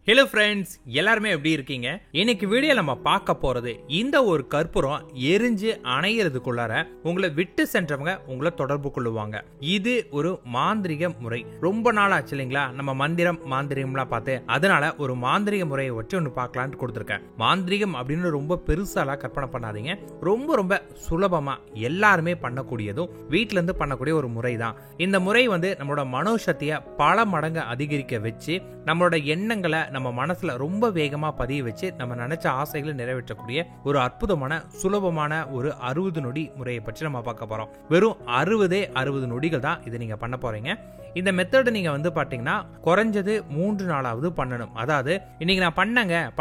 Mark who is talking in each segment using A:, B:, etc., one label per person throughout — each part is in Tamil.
A: ஹலோ ஃப்ரெண்ட்ஸ், எல்லாருமே எப்படி இருக்கீங்க? இன்னைக்கு வீடியோ நம்ம பார்க்க போறது இந்த ஒரு கற்பூரம் எரிஞ்சு அணையிறதுக்குள்ளார உங்களை விட்டு சென்றவங்க உங்களை தொடர்பு கொள்ளுவாங்க. இது ஒரு மாந்திரிக முறை. ரொம்ப நாள் ஆச்சு இல்லைங்களா நம்ம மாந்திரிகம்லாம் பார்த்து, அதனால ஒரு மாந்திரிக முறையை வச்சு ஒன்று பார்க்கலான்ட்டு கொடுத்துருக்கேன். மாந்திரிகம் அப்படின்னு ரொம்ப பெருசாலாம் கற்பனை பண்ணாதீங்க. ரொம்ப ரொம்ப சுலபமா எல்லாருமே பண்ணக்கூடியதும் வீட்டில இருந்து பண்ணக்கூடிய ஒரு முறை தான். இந்த முறை நம்மளோட மனோசக்தியை பல மடங்கு அதிகரிக்க வச்சு நம்மளோட எண்ணங்களை நம்ம மனசுல ரொம்ப வேகமா பதிய வச்சு நம்ம நினைச்ச ஆசைகளை நிறைவேற்றக்கூடிய ஒரு அற்புதமான சுலபமான ஒரு 60 நொடி முறையை பற்றி நம்ம பார்க்க போறோம். வெறும் 60 நொடிகள் தான் இதை நீங்க பண்ண போறீங்க. இந்த மெத்தட் நீங்க பாத்தீங்கன்னா குறைஞ்சது 3 நாளாவது பண்ணணும். அதாவது இன்னைக்கு நான்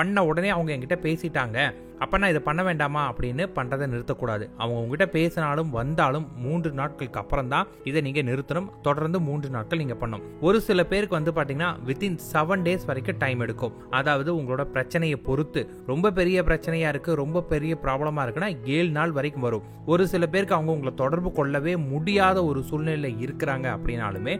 A: பண்ண உடனே அவங்க என்கிட்ட பேசிட்டாங்க, அப்ப நான் இதை பண்ண வேண்டாமா அப்படின்னு பண்றதை நிறுத்தக்கூடாது. அவங்க உங்ககிட்ட பேசினாலும் வந்தாலும் 3 நாட்களுக்கு அப்புறம் தான் இதை நீங்க நிறுத்தணும். தொடர்ந்து 3 நாட்கள் நீங்க பண்ணணும். ஒரு சில பேருக்கு பாத்தீங்கன்னா வித்தின் 7 days வரைக்கும் டைம் எடுக்கும். அதாவது உங்களோட பிரச்சனையை பொறுத்து, ரொம்ப பெரிய பிரச்சனையா இருக்கு, ரொம்ப பெரிய ப்ராப்ளமா இருக்குன்னா 7 நாள் வரைக்கும் வரும். ஒரு சில பேருக்கு அவங்க உங்களை தொடர்பு கொள்ளவே முடியாத ஒரு சூழ்நிலை இருக்கிறாங்க அப்படின்னாலுமே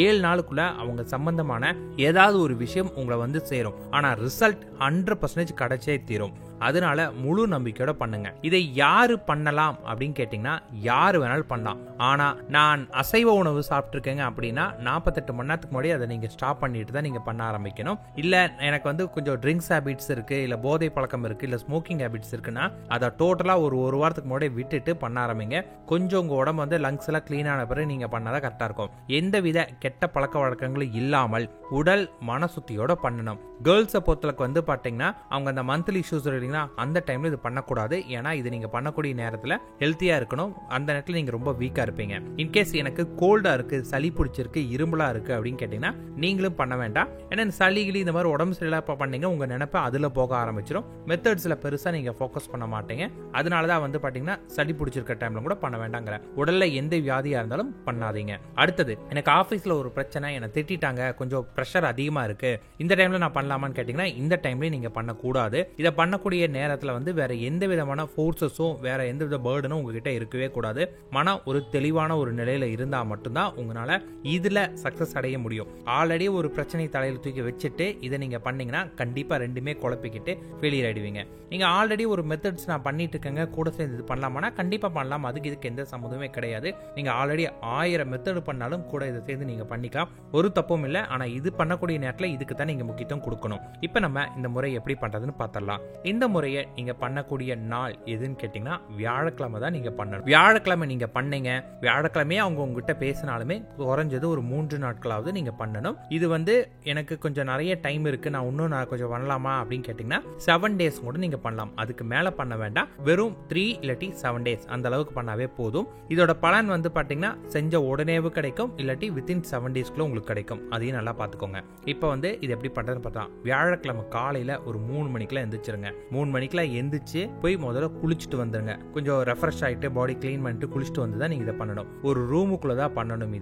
A: 7 நாளுக்குள்ள அவங்க சம்பந்தமான ஏதாவது ஒரு விஷயம் உங்களை சேரும். ஆனா ரிசல்ட் 100% கிடைச்சே தீரும். அதனால முழு நம்பிக்கையோட பண்ணுங்க. இதை யாரு பண்ணலாம் அப்படின்னு கேட்டீங்கன்னா யாரு வேணாலும் பண்ணலாம். ஆனா நான் அசைவ உணவு சாப்பிட்டுருக்கேங்க அப்படின்னா 48 மணி நேரத்துக்கு முன்னாடி அதை நீங்க ஸ்டாப் பண்ணிட்டு தான் நீங்க பண்ண ஆரம்பிக்கணும். இல்ல எனக்கு கொஞ்சம் ட்ரிங்க்ஸ் ஹேபிட்ஸ் இருக்கு, இல்ல போதை பழக்கம் இருக்கு, இல்ல ஸ்மோக்கிங் ஹேபிட்ஸ் இருக்குன்னா அதை டோட்டலா ஒரு வாரத்துக்கு முன்னாடி விட்டுட்டு பண்ண ஆரம்பிங்க. கொஞ்சம் உங்க உடம்பு லங்ஸ் எல்லாம் கிளீன் ஆன பிறகு நீங்க பண்ணாதான் கரெக்டா இருக்கும். எந்தவித கெட்ட பழக்க வழக்கங்களும் இல்லாமல் உடல் மனசுத்தியோட பண்ணணும். கேர்ள்ஸை பொறுத்தளவுக்கு பாத்தீங்கன்னா அவங்க அந்த மந்த்லி இஷ்யூஸ் அந்த டைம்ல இது பண்ணக்கூடாது. ஏன்னா இது நீங்க பண்ணக்கூடிய நேரத்துல ஹெல்த்தியா இருக்கணும். அந்த நேரத்துல நீங்க ரொம்ப வீக்கா இருப்பீங்க. இன்கேஸ் எனக்கு கோல்டா இருக்கு, சளி பிடிச்சிருக்கு, இரும்பலா இருக்கு அப்படின்னு கேட்டீங்கன்னா நீங்களும் பண்ண வேண்டாம். ஏன்னா சளிகளி இந்த மாதிரி உடம்பு சரியில்லாம பண்ணீங்க உங்க நினைப்ப அதுல போக ஆரம்பிச்சிடும். மெத்தட்ஸ்ல பெருசா நீங்க போக்கஸ் பண்ண மாட்டீங்க. அதனாலதான் பாத்தீங்கன்னா சளி பிடிச்சிருக்க டைம்ல கூட பண்ண வேண்டாங்கிற. உடல்ல எந்த வியாதியா இருந்தாலும் பண்ணாதீங்க. அடுத்தது, எனக்கு ஆபீஸ்ல ஒரு பிரச்சனை, என்னை திட்டாங்க, கொஞ்சம் பிரஷர் அதிகமா இருக்கு, இந்த டைம்ல நான் பண்ணலாமான்னு கேட்டீங்கன்னா இந்த டைம்ல நீங்க பண்ணக்கூடாது. இதை பண்ணக்கூடிய நேரத்துல வேற எந்த விதமான ஃபோர்ஸஸும் வேற எந்த வித பர்டனும் உங்ககிட்ட இருக்கவே கூடாது. மனம் ஒரு தெளிவான ஒரு நிலையில இருந்தா மட்டும்தான் உங்களால இதுல சக்சஸ் அடைய முடியும். ஆல்ரெடி ஒரு பிரச்சனை தலையில தூக்கி வச்சுட்டு இதை நீங்க பண்ணீங்கன்னா கண்டிப்பா ரெண்டுமே குழப்பிக்கிட்டு ஃபெயிலியர் ஆயிடுவீங்க. நீங்க ஆல்ரெடி ஒரு மெத்தட்ஸ் நான் பண்ணிட்டு இருக்கேங்க, கூட சேர்ந்து இது பண்ணலாமா, கண்டிப்பா பண்ணலாம். இதுக்கு எந்த சம்மந்தமே கிடையாது. நீங்க ஆல்ரெடி 1000 மெத்தட் பண்ணாலும் கூட இதை சேர்ந்து நீங்க பண்ணிக்கலாம். ஒரு தப்பும் இல்லை. ஆனா இது பண்ணக்கூடிய நேரத்துல இதுக்கு தான் நீங்க முக்கியத்துவம் கொடுக்கணும். இப்ப நம்ம இந்த முறை எப்படி பண்றதுன்னு பார்த்தரலாம். இந்த முறையை நீங்க பண்ணக்கூடிய நாள் எதுன்னு கேட்டீங்கன்னா வியாழக்கிழமை தான் நீங்க பண்ணணும். வியாழக்கிழமை நீங்க பண்ணீங்க, வியாழக்கிழமையே அவங்க உங்ககிட்ட பேசினாலுமே குறைஞ்சது ஒரு 3 நாட்களாவது நீங்க பண்ணணும். இது எனக்கு கொஞ்சம் நிறைய டைம் இருக்கு, நான் கொஞ்சம் பண்ணலாமா அப்படின்னு கேட்டீங்கன்னா 7 days கூட நீங்க பண்ணலாம். அதுக்கு மேல பண்ண வேண்டாம். வெறும் 3 இல்லாட்டி 7 days அந்த அளவுக்கு பண்ணாவே போதும். இதோட பலன் பாத்தீங்கன்னா செஞ்ச உடனேவு கிடைக்கும், இல்லாட்டி வித்தின் 7 daysக்குள்ள உங்களுக்கு கிடைக்கும். அதையும் நல்லா பாத்துக்கோங்க. இப்ப இது எப்படி பண்றதுன்னு பார்த்தா, வியாழக்கிழமை காலையில ஒரு 3 மணிக்குள்ள எந்திரிச்சிருங்க. 3 மணிக்குள்ள எந்திரிச்சு போய் முதல்ல குளிச்சுட்டு வந்துருங்க. கொஞ்சம் ரெஃப்ரெஷ் ஆயிட்டு பாடி கிளீன் பண்ணிட்டு குளிச்சுட்டு வந்து தான் நீங்க இதை பண்ணணும். ஒரு ரூமுக்குள்ள தான் பண்ணணும்.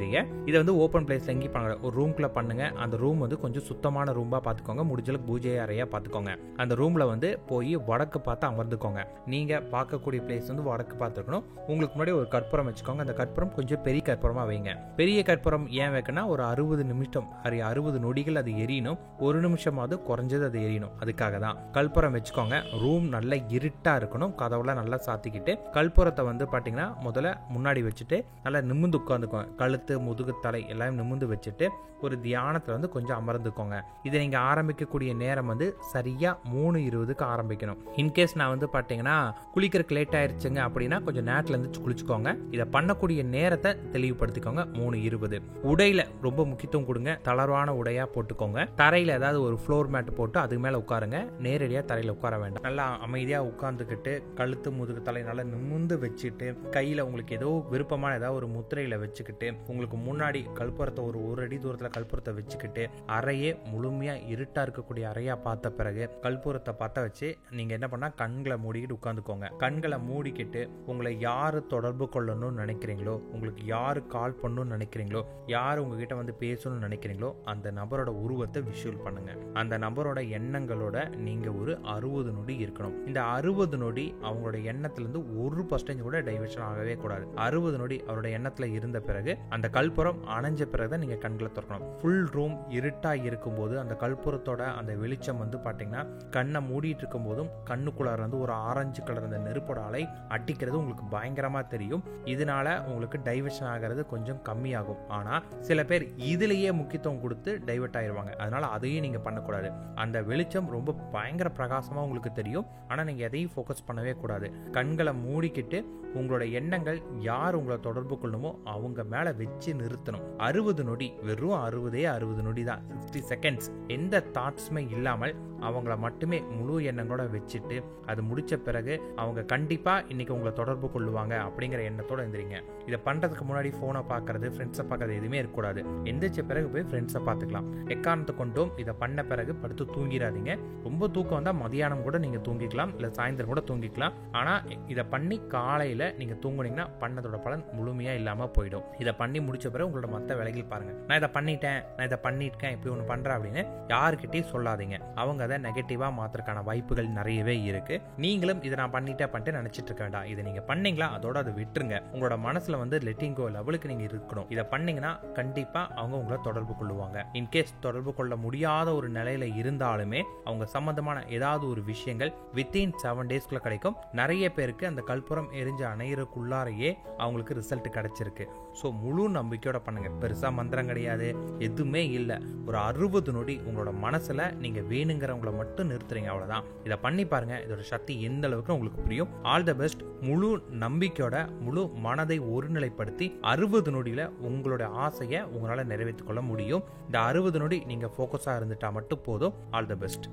A: இதை ஓப்பன் பிளேஸ்ல எங்கேயும் பண்ண, ஒரு ரூம்குள்ள பண்ணுங்க. அந்த ரூம் கொஞ்சம் சுத்தமான ரூம்பா பாத்துக்கோங்க. முடிஞ்சளவுக்கு பூஜை அறையா பாத்துக்கோங்க. அந்த ரூம்ல போய் வடக்கு பார்த்து அமர்ந்துக்கோங்க. நீங்க பார்க்கக்கூடிய பிளேஸ் வடக்கு பார்த்துருக்கணும். உங்களுக்கு முன்னாடி ஒரு கற்பூரம் வச்சுக்கோங்க. அந்த கற்பூரம் கொஞ்சம் பெரிய கற்பூரமா வைங்க. பெரிய கற்பூரம் ஏன் வைக்கணும்னா ஒரு 60 நிமிஷம் 60 நொடிகள் அது எரியணும். 1 நிமிஷமாவது குறைஞ்சது அது எரியணும். அதுக்காக தான் கற்பூரம் வச்சுக்கோங்க. ரூம் நல்லா இருட்டா இருக்கணும். கதவுலாம் நல்லா சாத்திக்கிட்டு கற்பூரத்தை பாத்தீங்கன்னா முதல்ல முன்னாடி வச்சுட்டு நல்லா நிமிர்ந்து உட்காந்துக்கோங்க. கழுத்து, முதுகு, தலை எல்லாம் நிமிர்ந்து வச்சுட்டு ஒரு தியானத்துல கொஞ்சம் அமர்ந்துக்கோங்க. இதை நீங்க ஆரம்பிக்கக்கூடிய நேரம் சரியா 3:20க்கு ஆரம்பிக்கணும். இன்கேஸ் நான் பாத்தீங்கன்னா குளிக்கிறதுக்கு லேட் ஆயிருச்சுங்க அப்படின்னா கொஞ்சம் நேரத்துல இருந்து குளிச்சுக்கோங்க. இதை பண்ணக்கூடிய நேரத்தை தெளிவுபடுத்திக்கோங்க. 3:20. உடையில ரொம்ப முக்கியத்துவம் கொடுங்க. தளர்வான உடையா போட்டுக்கோங்க. தரையில ஏதாவது ஒரு ஃப்ளோர் மேட் போட்டு அதுக்கு மேல உட்காருங்க. நேரடியா தரையில உட்கார வேண்டாம். நல்லா அமைதியா உட்கார்ந்துக்கிட்டு கழுத்து, முதுகு, தலை நல்லா நிமிர்ந்து வச்சுட்டு கையில உங்களுக்கு ஏதோ விருப்பமான ஏதாவது ஒரு முத்திரையில வச்சுக்கிட்டு உங்களுக்கு முன்னாடி கற்பூரத்தை ஒரு அடி தூரத்துல கற்பூரத்தை வச்சுக்கிட்டு அறையே முழுமையா இருட்டா இருக்கக்கூடிய அறையா பார்த்த பிறகு கற்பூரத்தை பத்த வச்சு நீங்க என்ன பண்ணா கண்களை மூடிக்கிட்டு உட்காந்துக்கோங்க. கண்களை மூடிக்கிட்டு உங்களை யாரு தொடர்பு கொள்ளணும்னு நினைக்கிறீங்களோ, உங்களுக்கு யாரு கால் பண்ணணும்னு நினைக்கிறீங்களோ, யாரு உங்ககிட்ட பேசணும்னு நினைக்கிறீங்களோ அந்த நபரோட உருவத்தை விஷுவல் பண்ணுங்க. அந்த நபரோட எண்ணங்களோட நீங்க ஒரு 60 நொடி இருக்கணும். இந்த 60 நொடி அவங்களோட எண்ணத்துல இருந்து 1% கூட டைவர்ஷன் ஆகவே கூடாது. 60 நொடி அவரோட எண்ணத்துல இருந்த பிறகு அந்த கற்பூரம் அணைஞ்ச பிறகுதான் நீங்க கண்களை திறக்கணும். ஃபுல் ரூம் இருட்டா இருக்கும்போது அந்த கற்பூரத்தோட அந்த வெளிச்சம் வந்து பாத்தீங்கன்னா கண்ணை மூடிட்டு இருக்கும் போதும் கண்ணுக்குள்ளார வந்து ஒரு ஆரஞ்சு கலர் அந்த நெருப்போட அலை அட்டிக்கிறது உங்களுக்கு பயங்கரமா தெரியும். இதனால உங்களுக்கு டைவர்ஷன் ஆகிறது கொஞ்சம் கம்மியாகும். ஆனா சில பேர் இதுலயே முக்கியத்துவம் கொடுத்து டைவர்ட் ஆயிருவாங்க. அதனால அதையும் நீங்க பண்ணக்கூடாது. அந்த வெளிச்சம் ரொம்ப பயங்கர பிரகாசமா உங்களுக்கு தெரியும். ஆனா நீங்க எதையும் ஃபோக்கஸ் பண்ணவே கூடாது. கண்களை மூடிக்கிட்டு உங்களோட எண்ணங்கள் யார் உங்களை தொடர்பு கொள்ளணுமோ அவங்க மேல வச்சு நிறுத்தணும். 60 நொடி, வெறும் 60 நொடி தான், 60 செகண்ட்ஸ். எந்த தாட்ஸுமே இல்லாமல் அவங்கள மட்டுமே முழு எண்ணங்களோட வச்சுட்டு அது முடிச்ச பிறகு அவங்க கண்டிப்பா இன்னைக்கு உங்களை தொடர்பு கொள்ளுவாங்க அப்படிங்கிற எண்ணத்தோட எந்திரிங்க. இதை பண்றதுக்கு முன்னாடி போனை பார்க்கறது, ஃப்ரெண்ட்ஸை பார்க்கறது எதுவுமே இருக்கக்கூடாது. எந்திரிச்ச பிறகு போய் ஃப்ரெண்ட்ஸை பார்த்துக்கலாம். எக்காரணத்தை கொண்டும் இதை பண்ண பிறகு படுத்து தூங்கிடாதீங்க. ரொம்ப தூக்கம் வந்தா மதியானம் கூட நீங்க தூங்கிக்கலாம், இல்ல சாயந்தரம் கூட தூங்கிக்கலாம். ஆனா இதை பண்ணி காலையில நீங்க தூங்குனீங்கன்னா பண்ணதோட பலன் முழுமையா இல்லாம போயிடும். இதை பண்ணி முடிச்ச பிறகு உங்களோட மற்ற வேலைகள் பாருங்க. நான் இதை பண்ணிட்டேன் இப்படி ஒண்ணு பண்றேன் அப்படின்னு யாருக்கிட்டையும் சொல்லாதீங்க. அவங்க அதை நெகட்டிவா மாத்திரக்கான வாய்ப்புகள் நிறையவே இருக்கு. நீங்களும் இதை நான் பண்ணிட்டு நினைச்சிட்டு இருக்க வேண்டாம். இதை நீங்க பண்ணீங்களா அதோட அதை விட்டுருங்க. உங்களோட மனசுல வந்து லெட்டிங் கோ லெவலுக்கு நீங்க இருக்கணும். இதை பண்ணீங்கன்னா கண்டிப்பா அவங்க உங்களை தொடர்பு கொள்ளுவாங்க. இன்கேஸ் தொடர்பு கொள்ள முடியாத ஒரு நிலையில இருந்தாலுமே அவங்க சம்பந்தமான ஏதாவது ஒரு விஷயங்கள் வித்தின் 7 டேஸ்க்குள்ள கிடைக்கும். நிறைய பேருக்கு அந்த கற்பூரம் எரிஞ்சு அணையறதுக்குள்ளாரையே அவங்களுக்கு ரிசல்ட் கிடைச்சிருக்கு. ஸோ முழு நம்பிக்கையோட பண்ணுங்க. பெருசா மந்திரம் கிடையாது, எதுவுமே இல்லை. ஒரு 60 நொடி உங்களோட மனசுல நீங்க வேணுங்கிறவங்களை மட்டும் நிறுத்துறீங்க, அவ்வளவுதான். இதை பண்ணி பாருங்க. இதோட சக்தி எந்த அளவுக்கு உங்களுக்கு புரியும். All the best. முழு நம்பிக்கையோட முழு மனதை ஒருநிலைப்படுத்தி 60 நொடியில உங்களோட ஆசையை உங்களால நிறைவேற்றிக் கொள்ள முடியும். இந்த 60 நொடி நீங்க போக்கஸா இருந்துட்டா மட்டும் போதும். All the best.